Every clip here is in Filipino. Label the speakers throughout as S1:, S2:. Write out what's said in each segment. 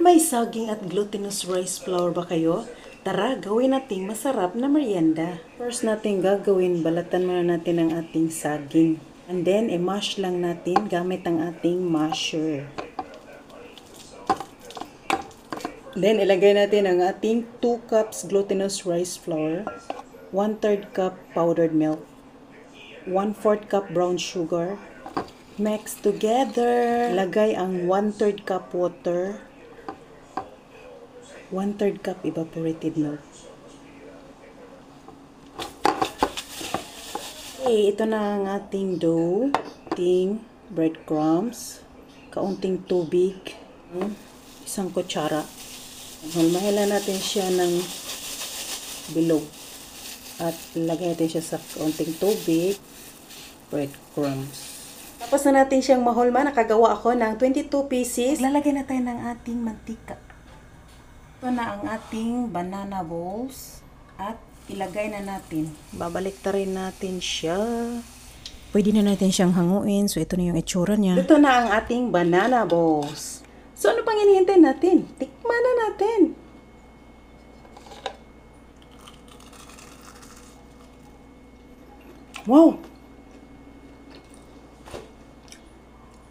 S1: May saging at glutinous rice flour ba kayo? Tara, gawin nating masarap na merienda. First natin gagawin, balatan muna natin ang ating saging. And then, i-mash lang natin gamit ang ating masher. Then, ilagay natin ang ating 2 cups glutinous rice flour, 1/3 cup powdered milk, 1/4 cup brown sugar. Mix together. Lagay ang 1/3 cup water, 1/3 cup evaporated milk. Okay, ito na ang ating dough, ating breadcrumbs, kaunting tubig, 1 kutsara. Hulmahilan natin siya ng bilog at lagay natin siya sa kaunting tubig, breadcrumbs. Tapos na natin siyang mahulma, nakagawa ako ng 22 pieces. Lalagay na tayo ng ating mantika. Ito na ang ating banana balls at ilagay na natin. Babalik ta rin natin siya. Pwede na natin siyang hanguin. So, ito na yung itsura niya. Ito na ang ating banana balls. So, ano pang hinihintay natin? Tikman na natin. Wow!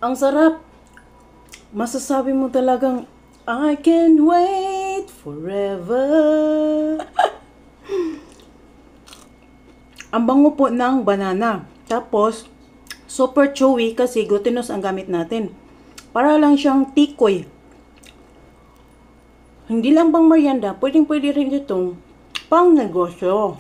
S1: Ang sarap! Masasabi mo talagang, I can't wait forever. Ang bango po ng banana. Tapos, super chewy kasi glutinous ang gamit natin. Para lang siyang tikoy. Hindi lang pang merienda, pwedeng-pwede rin itong pang negosyo.